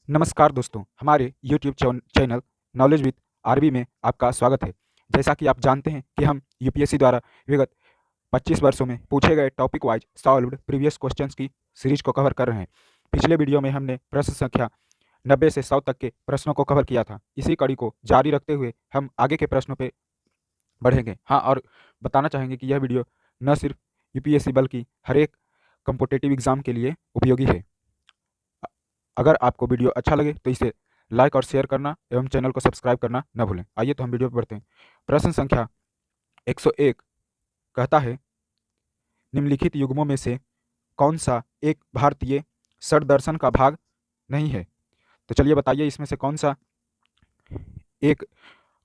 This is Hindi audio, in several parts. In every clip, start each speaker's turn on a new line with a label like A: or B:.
A: नमस्कार दोस्तों, हमारे YouTube channel knowledge with RB में आपका स्वागत है। जैसा कि आप जानते हैं कि हम यूपीएससी द्वारा विगत 25 वर्षों में पूछे गए topic wise solved previous questions की सीरीज को कवर कर रहे हैं। पिछले वीडियो में हमने प्रश्न संख्या 90 से 100 तक के प्रश्नों को कवर किया था। इसी कड़ी को जारी रखते हुए हम आगे के प्रश्नों पे बढ़ेंगे। हाँ, और बताना चाहेंगे कि यह वीडियो न सिर्फ यूपीएससी बल्कि हर एक कॉम्पिटिटिव एग्जाम के लिए उपयोगी है। अगर आपको वीडियो अच्छा लगे तो इसे लाइक और शेयर करना एवं चैनल को सब्सक्राइब करना न भूलें। आइए तो हम वीडियो पर बढ़ते हैं। प्रश्न संख्या 101 कहता है, निम्नलिखित युग्मों में से कौन सा एक भारतीय षड दर्शन का भाग नहीं है? तो चलिए बताइए, इसमें से कौन सा एक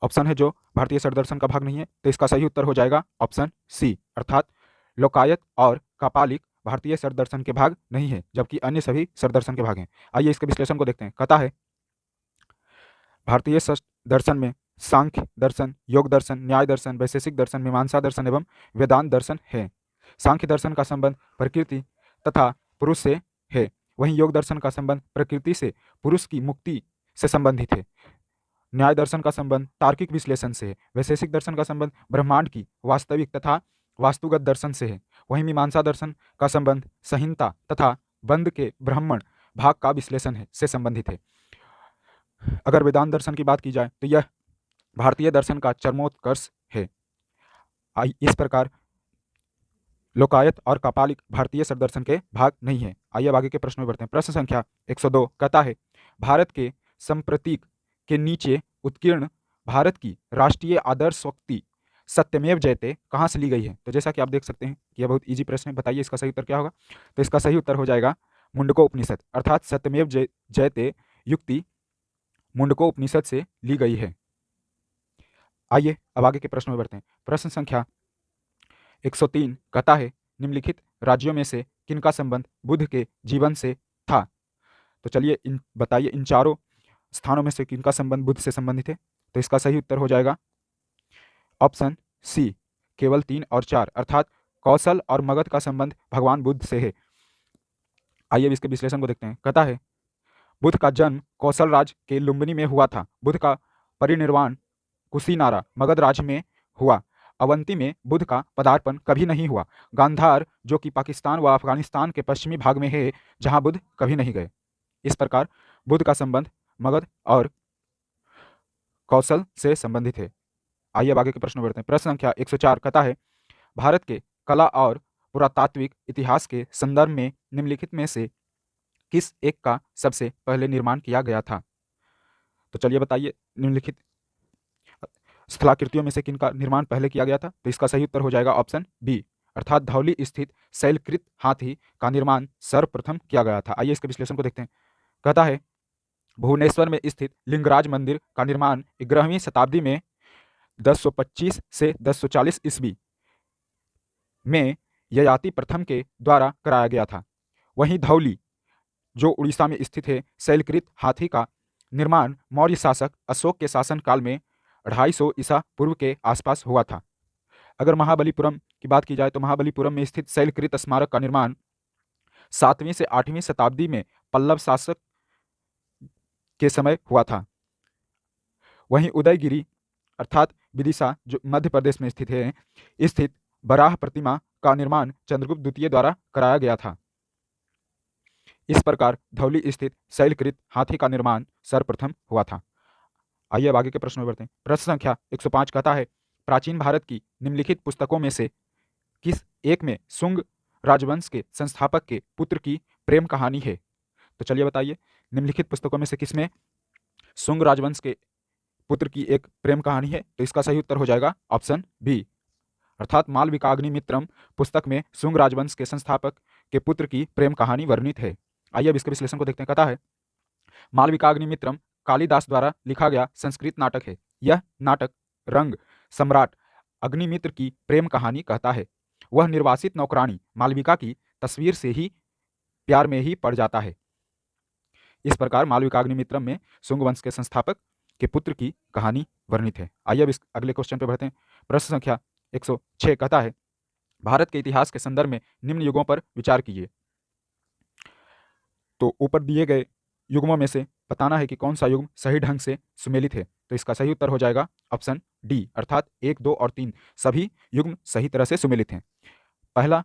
A: ऑप्शन है जो भारतीय षड दर्शन का भाग नहीं है? तो इसका सही उत्तर हो जाएगा ऑप्शन सी, अर्थात लोकायत और कापालिक भारतीय षड दर्शन के भाग नहीं है, जबकि अन्य सभी षड दर्शन के भाग हैं। आइए इसके विश्लेषण को देखते हैं। कहता है, भारतीय दर्शन में सांख्य दर्शन, योग दर्शन, न्याय दर्शन, वैशेषिक दर्शन, मीमांसा दर्शन एवं वेदांत दर्शन है। सांख्य दर्शन का संबंध प्रकृति तथा पुरुष से है, वहीं योग दर्शन का संबंध प्रकृति से पुरुष की मुक्ति से संबंधित है। न्याय दर्शन का संबंध तार्किक विश्लेषण से है। वैशेषिक दर्शन का संबंध ब्रह्मांड की वास्तविक तथा वास्तुगत दर्शन से है। वहीं मीमांसा दर्शन का संबंध संहिता तथा बंध के ब्राह्मण भाग का विश्लेषण से संबंधित है। अगर वेदांत दर्शन की बात की जाए तो यह भारतीय दर्शन का चरमोत्कर्ष है। इस प्रकार लोकायत और कापालिक भारतीय षड दर्शन के भाग नहीं है। आइए अब आगे के प्रश्न में बढ़ते हैं। प्रश्न संख्या 102 कहता है, भारत के संप्रतीक के नीचे उत्कीर्ण भारत की राष्ट्रीय आदर्शोक्ति सत्यमेव जयते कहाँ से ली गई है? तो जैसा कि आप देख सकते हैं कि यह बहुत इजी प्रश्न है। बताइए इसका सही उत्तर क्या होगा? तो इसका सही उत्तर हो जाएगा मुंडको उपनिषद, अर्थात सत्यमेव जयते युक्ति मुंडको उपनिषद से ली गई है। आइए अब आगे के प्रश्न में बढ़ते हैं। प्रश्न संख्या 103 कहता है, निम्नलिखित राज्यों में से किनका संबंध बुद्ध के जीवन से था? तो चलिए बताइए, इन चारों स्थानों में से किनका संबंध बुद्ध से संबंधित है? तो इसका सही उत्तर हो जाएगा ऑप्शन सी, केवल 3 और 4, अर्थात कौशल और मगध का संबंध भगवान बुद्ध से है। आइए अब इसके विश्लेषण को देखते हैं। कहता है, बुद्ध का जन्म कौशल राज्य के लुम्बिनी में हुआ था। बुद्ध का परिनिर्वाण कुशीनारा मगध राज्य में हुआ। अवंती में बुद्ध का पदार्पण कभी नहीं हुआ। गांधार, जो कि पाकिस्तान व अफगानिस्तान के पश्चिमी भाग में है, जहां बुद्ध कभी नहीं गए। इस प्रकार बुद्ध का संबंध मगध और कौशल से संबंधित है। आइए अब आगे के प्रश्न बढ़ते हैं। प्रश्न संख्या 104 कहता है, भारत के कला और पुरातात्विक इतिहास के संदर्भ में निम्नलिखित में से किस एक का सबसे पहले निर्माण किया गया था? तो चलिए बताइए, निम्नलिखित स्थलाकृतियों में से किनका निर्माण पहले किया गया था? तो इसका सही उत्तर हो जाएगा ऑप्शन बी, अर्थात धौली स्थित शैलकृत हाथी का निर्माण सर्वप्रथम किया गया था। आइए इसके विश्लेषण को देखते हैं। कहता है, भुवनेश्वर में स्थित लिंगराज मंदिर का निर्माण 11वीं शताब्दी में 1025 से 1040 ईस्वी में ययाति प्रथम के द्वारा कराया गया था। वहीं धौली, जो उड़ीसा में स्थित है, शैलकृत हाथी का निर्माण मौर्य शासक अशोक के शासनकाल में 250 ईसा पूर्व के आसपास हुआ था। अगर महाबलीपुरम की बात की जाए तो महाबलीपुरम में स्थित शैलकृत स्मारक का निर्माण 7वीं से 8वीं शताब्दी में पल्लव शासक के समय हुआ था। वहीं उदयगिरी अर्थात विदिशा, जो मध्य प्रदेश में स्थित है, स्थित बराह प्रतिमा का निर्माण चंद्रगुप्त द्वितीय द्वारा कराया गया था। इस प्रकार धौली स्थित शैलकृत हाथी का निर्माण सर्वप्रथम हुआ था। आइए अब आगे के प्रश्न में बढ़ते हैं। प्रश्न संख्या 105 कहता है, प्राचीन भारत की निम्नलिखित पुस्तकों में से किस एक में शुंग राजवंश के संस्थापक के पुत्र की प्रेम कहानी है? तो चलिए बताइए, निम्नलिखित पुस्तकों में से किसमें शुंग राजवंश के पुत्र की एक प्रेम कहानी है? तो इसका सही उत्तर हो जाएगा ऑप्शन बी, अर्थात मालविकाग्निमित्रम पुस्तक में शुंग राजवंश के संस्थापक के पुत्र की प्रेम कहानी वर्णित है। आइए अब इसके विश्लेषण को देखते हैं। कहता है, मालविकाग्निमित्रम कालिदास द्वारा लिखा गया संस्कृत नाटक है। यह नाटक रंग सम्राट अग्निमित्र की प्रेम कहानी कहता है। वह निर्वासित नौकरानी मालविका की तस्वीर से ही प्यार में ही पड़ जाता है। इस प्रकार मालविकाग्निमित्रम में शुंग वंश के संस्थापक के पुत्र की कहानी वर्णित है। आइए अब इस अगले क्वेश्चन पे बढ़ते हैं। प्रश्न संख्या 106 कहता है, भारत के इतिहास के संदर्भ में निम्न युगों पर विचार कीजिए। तो ऊपर दिए गए युग्मों में से बताना है कि कौन सा युग्म सही ढंग से सुमेलित है। तो इसका सही उत्तर हो जाएगा ऑप्शन डी, अर्थात 1, 2 और 3 सभी युग्म सही तरह से सुमेलित हैं। पहला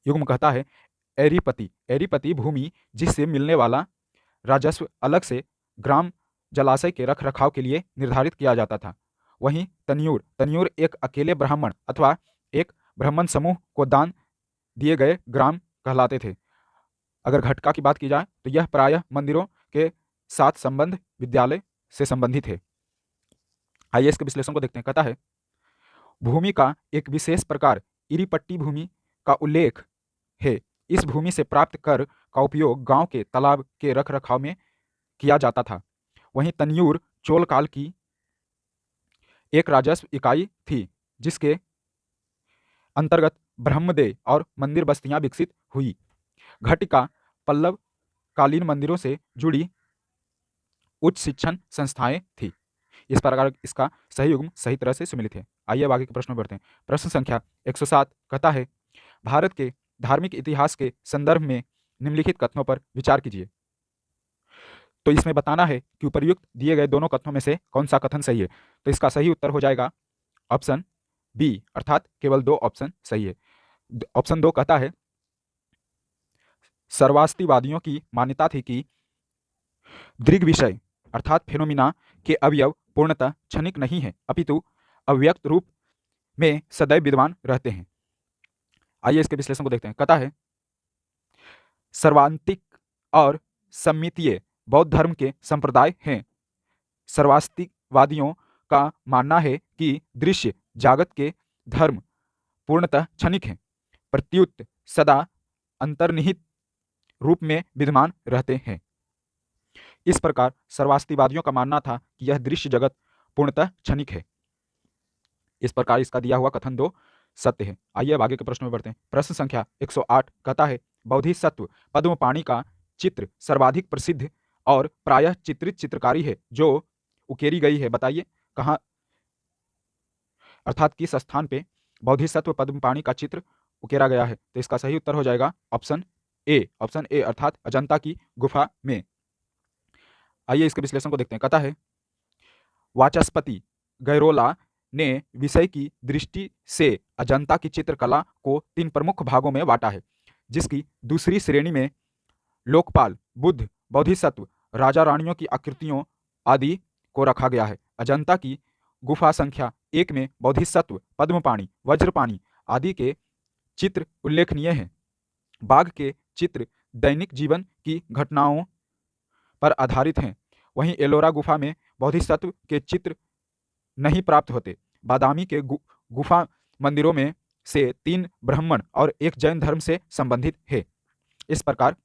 A: युग्म कहता है एरीपति। एरीपति भूमि जिससे मिलने वाला राजस्व अलग से ग्राम जलाशय के रख रखाव के लिए निर्धारित किया जाता था। वहीं तन्यूर, तन्यूर एक अकेले ब्राह्मण अथवा एक ब्राह्मण समूह को दान दिए गए ग्राम कहलाते थे। अगर घटका की बात की जाए तो यह प्रायः मंदिरों के साथ संबंध विद्यालय से संबंधित है। आइए इसके विश्लेषण को देखते हैं। कहता है भूमि का एक विशेष प्रकार इरीपट्टी भूमि का उल्लेख है। इस भूमि से प्राप्त कर का उपयोग गांव के तालाब के रख रखाव में किया जाता था। वहीं तन्यूर चोल काल की एक राजस्व इकाई थी जिसके अंतर्गत ब्रह्मदेय और मंदिर बस्तियां विकसित हुई। घटिका पल्लव कालीन मंदिरों से जुड़ी उच्च शिक्षण संस्थाएं थी। इस प्रकार इसका सही युग्म सही तरह से सुमेलित है। आइए अब आगे के प्रश्न में बढ़ते हैं। प्रश्न संख्या 107 कहता है भारत के धार्मिक इतिहास के संदर्भ में निम्नलिखित कथनों पर विचार कीजिए। तो इसमें बताना है कि उपर्युक्त दिए गए दोनों कथनों में से कौन सा कथन सही है। तो इसका सही उत्तर हो जाएगा ऑप्शन बी, अर्थात केवल 2 ऑप्शन सही है। ऑप्शन 2 कहता है सर्वास्तिवादियों की मान्यता थी कि दृग् विषय अर्थात फेनोमिना के अवयव पूर्णतः क्षणिक नहीं है अपितु अव्यक्त रूप में सदैव विद्यमान रहते हैं। आइए इसके विश्लेषण को देखते हैं। कहता है सर्वांतिक और सम्मितीय बौद्ध धर्म के संप्रदाय हैं। सर्वास्तिकवादियों का मानना है कि दृश्य जागत के धर्म पूर्णतः क्षणिक हैं, प्रत्युत सदा अंतर्निहित रूप में विद्यमान रहते हैं। इस प्रकार सर्वास्तिवादियों का मानना था कि यह दृश्य जगत पूर्णतः क्षणिक है। इस प्रकार इसका दिया हुआ कथन 2 सत्य है। आइए अब आगे के प्रश्न में बढ़ते हैं। प्रश्न संख्या 108 कहता है बोधिसत्व पद्मपाणि का चित्र सर्वाधिक प्रसिद्ध और प्रायः चित्रित चित्रकारी है जो उकेरी गई है। बताइए कहाँ, अर्थात किस स्थान पे बोधिसत्व पद्मपाणि का चित्र उकेरा गया है। तो इसका सही उत्तर हो जाएगा ऑप्शन ए, ऑप्शन ए अर्थात अजंता की गुफा में। आइए इसके विश्लेषण को देखते हैं। कहता है वाचस्पति गैरोला ने विषय की दृष्टि से अजंता की चित्रकला को 3 प्रमुख भागों में बांटा है, जिसकी दूसरी श्रेणी में लोकपाल, बुद्ध, बोधिसत्व, राजा रानियों की आकृतियों आदि को रखा गया है। अजंता की गुफा संख्या 1 में बोधिसत्व, पद्मपाणि, वज्रपाणि आदि के चित्र उल्लेखनीय हैं। बाघ के चित्र दैनिक जीवन की घटनाओं पर आधारित हैं। वहीं एलोरा गुफा में बोधिसत्व के चित्र नहीं प्राप्त होते। बादामी के गुफा मंदिरों में से 3 ब्राह्मण और 1 जैन धर्म से संबंधित है। इस प्रकार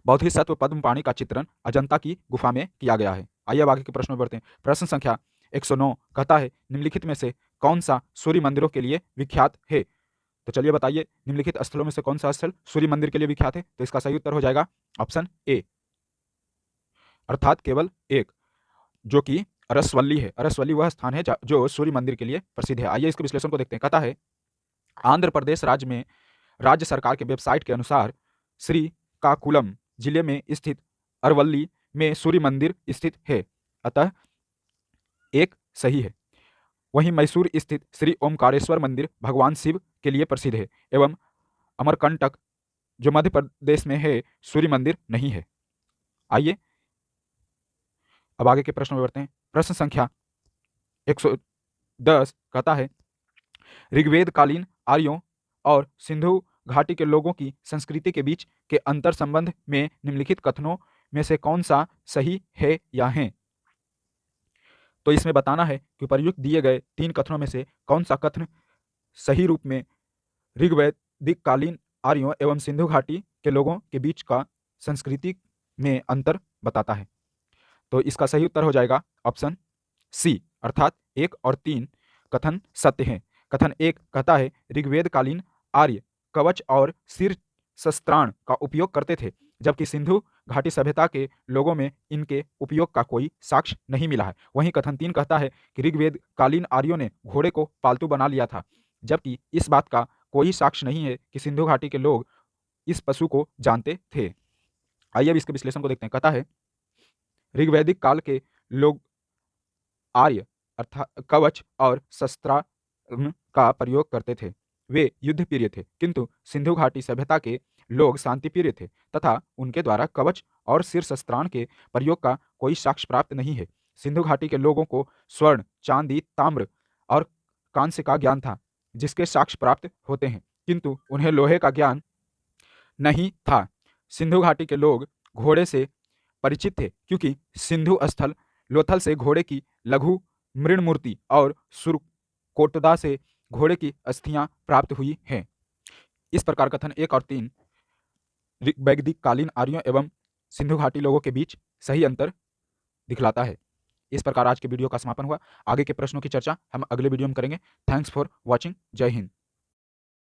A: बोधिसत्व पद्मपाणि का चित्रण अजंता की गुफा में किया गया है। आइए अब आगे के प्रश्न में बढ़ते हैं। प्रश्न संख्या 109 कहता है निम्नलिखित में से कौन सा सूर्य मंदिरों के लिए विख्यात है। तो चलिए बताइए निम्नलिखित स्थलों में से कौन सा स्थल सूर्य मंदिर के लिए विख्यात है। तो इसका सही उत्तर हो जाएगा ऑप्शन ए, अर्थात केवल 1, जो कि अरसवल्ली है। अरसवल्ली वह स्थान है जो सूर्य मंदिर के लिए प्रसिद्ध है। आइए इसके विश्लेषण को देखते हैं। कहता है आंध्र प्रदेश राज्य में राज्य सरकार के वेबसाइट के अनुसार श्रीकाकुलम जिले में स्थित अरवल्ली में सूर्य मंदिर स्थित है, अतः 1 सही है। वहीं मैसूर स्थित श्री ओमकारेश्वर मंदिर भगवान शिव के लिए प्रसिद्ध है एवं अमरकंटक जो मध्य प्रदेश में है सूर्य मंदिर नहीं है। आइए अब आगे के प्रश्न में बढ़ते हैं। प्रश्न संख्या 110 कहता है ऋग्वेद कालीन आर्यों और सिंधु घाटी के लोगों की संस्कृति के बीच के अंतर संबंध में निम्नलिखित कथनों में से कौन सा सही है या है। तो इसमें बताना है कि उपर्युक्त दिए गए 3 कथनों में से कौन सा कथन सही रूप में ऋग्वैदिक कालीन आर्यों एवं सिंधु घाटी के लोगों के बीच का संस्कृति में अंतर बताता है। तो इसका सही उत्तर हो जाएगा ऑप्शन सी, अर्थात 1 और 3 कथन सत्य हैं। कथन 1 कहता है ऋग्वेद कालीन आर्य कवच और सिर शस्त्राण का उपयोग करते थे, जबकि सिंधु घाटी सभ्यता के लोगों में इनके उपयोग का कोई साक्ष्य नहीं मिला है। वहीं कथन 3 कहता है कि ऋग्वेद कालीन आर्यों ने घोड़े को पालतू बना लिया था, जबकि इस बात का कोई साक्ष्य नहीं है कि सिंधु घाटी के लोग इस पशु को जानते थे। आइए अब इसके विश्लेषण को देखते हैं। कहता है ऋग्वैदिक काल के लोग आर्य अर्थात कवच और शस्त्रास्त्र का प्रयोग करते थे। वे युद्ध प्रिय थे, किंतु सिंधु घाटी सभ्यता के लोग शांति प्रिय थे तथा उनके द्वारा कवच और शीर्ष शस्त्राण के प्रयोग का कोई साक्ष्य प्राप्त नहीं है। सिंधु घाटी के लोगों को स्वर्ण, चांदी, ताम्र और कांस्य का ज्ञान था, जिसके साक्ष्य प्राप्त होते हैं, किंतु उन्हें लोहे का ज्ञान नहीं था। सिंधु घाटी के लोग घोड़े से परिचित थे, क्योंकि सिंधु स्थल लोथल से घोड़े की लघु मृण मूर्ति और सुरकोटदा से घोड़े की अस्थियां प्राप्त हुई हैं। इस प्रकार कथन 1 और 3 वैदिक कालीन आर्यों एवं सिंधु घाटी लोगों के बीच सही अंतर दिखलाता है। इस प्रकार आज के वीडियो का समापन हुआ। आगे के प्रश्नों की चर्चा हम अगले वीडियो में करेंगे। Thanks for watching. जय हिंद।